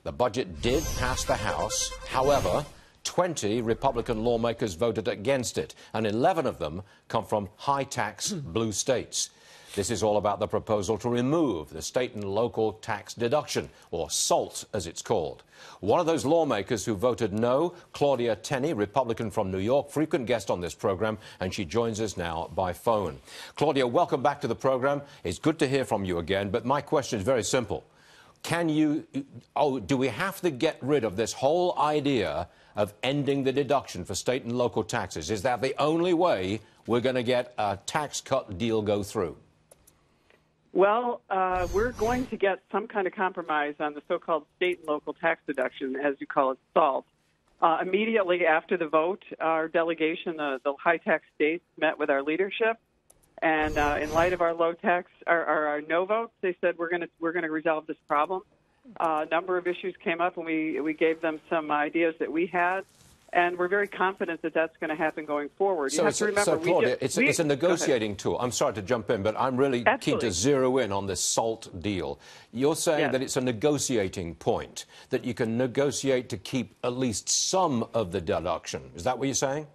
The budget did pass the House. However, 20 Republican lawmakers voted against it, and 11 of them come from high-tax blue states. This is all about the proposal to remove the state and local tax deduction, or SALT as it's called. One of those lawmakers who voted no, Claudia Tenney, Republican from New York, frequent guest on this program, and she joins us now by phone. Claudia, welcome back to the program. It's good to hear from you again, but my question is very simple. Do we have to get rid of this whole idea of ending the deduction for state and local taxes? Is that the only way we're going to get a tax cut deal go through? Well, we're going to get some kind of compromise on the so-called state and local tax deduction, as you call it, SALT. Immediately after the vote, our delegation, the high-tax states, met with our leadership, and in light of our our no vote, they said we're going to resolve this problem. A number of issues came up, and we gave them some ideas that we had. And we're very confident that that's going to happen going forward. You have to remember, Claudia, it's a negotiating tool. I'm sorry to jump in, but I'm really keen to zero in on this SALT deal. You're saying that it's a negotiating point, that you can negotiate to keep at least some of the deduction. Is that what you're saying?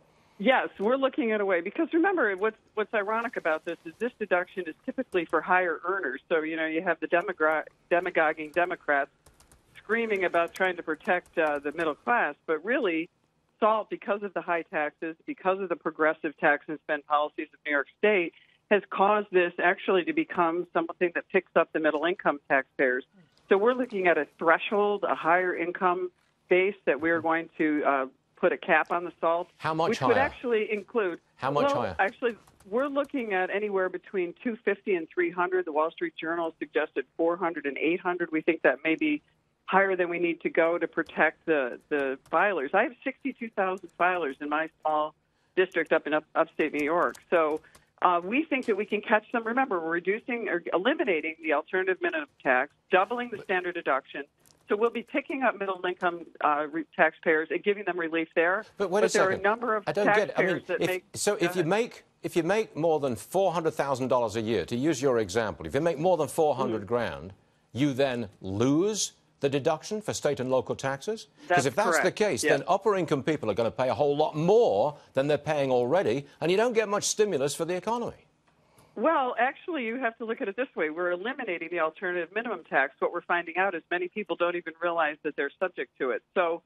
Yes, we're looking at a way. Because remember, what's ironic about this is this deduction is typically for higher earners. So, you have the demagoguing Democrats screaming about trying to protect the middle class, but really, SALT, because of the high taxes, because of the progressive tax and spend policies of New York State, has caused this actually to become something that picks up the middle-income taxpayers. So we're looking at a threshold, a higher income base that we're going to put a cap on the SALT. How much which higher? Would actually include. How much higher? Actually, we're looking at anywhere between $250 and $300. The Wall Street Journal suggested $400 and $800. We think that may be higher than we need to go to protect the filers. I have 62,000 filers in my small district up in upstate New York. So we think that we can catch them. Remember, we're reducing or eliminating the alternative minimum tax, doubling the standard deduction. So we'll be picking up middle-income taxpayers and giving them relief there. But wait a second. There are a number of taxpayers that make... So if you make more than $400,000 a year, to use your example, if you make more than 400 grand, you then lose the deduction for state and local taxes? Because if that's the case, then upper-income people are going to pay a whole lot more than they're paying already, and you don't get much stimulus for the economy. Well, actually, you have to look at it this way. We're eliminating the alternative minimum tax. What we're finding out is many people don't even realize that they're subject to it. So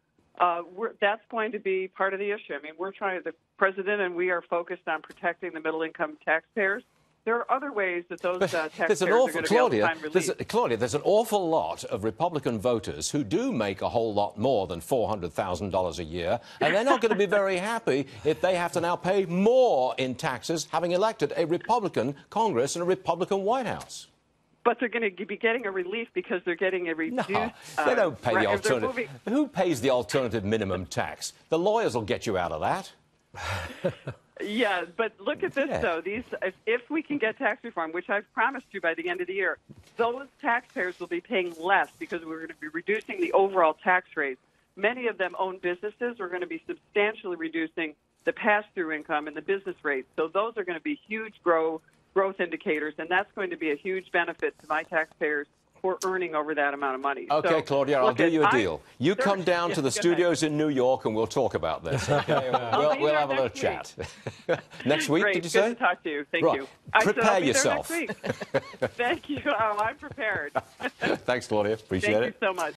that's going to be part of the issue. I mean, the president and we are focused on protecting the middle-income taxpayers. There are other ways that those taxpayers are going to be able to find relief. Claudia, there's an awful lot of Republican voters who do make a whole lot more than $400,000 a year, and they're not going to be very happy if they have to now pay more in taxes, having elected a Republican Congress and a Republican White House. But they're going to be getting a relief because they're getting a reduced... No, they don't pay the alternative. Who pays the alternative minimum tax? The lawyers will get you out of that. Yeah, but look at this, though. If we can get tax reform, which I've promised you by the end of the year, those taxpayers will be paying less because we're going to be reducing the overall tax rates. Many of them own businesses. We're going to be substantially reducing the pass-through income and the business rates. So those are going to be huge growth indicators, and that's going to be a huge benefit to my taxpayers who are earning over that amount of money. Okay, so, Claudia, I'll do you a deal. You come down to the studios in New York and we'll talk about this. Okay? we'll have a little chat. Next week, Great. Did you say? Good to talk to you. Thank you. Prepare yourself. Next week. Thank you. I'm prepared. Thanks, Claudia. Appreciate it. Thank you so much.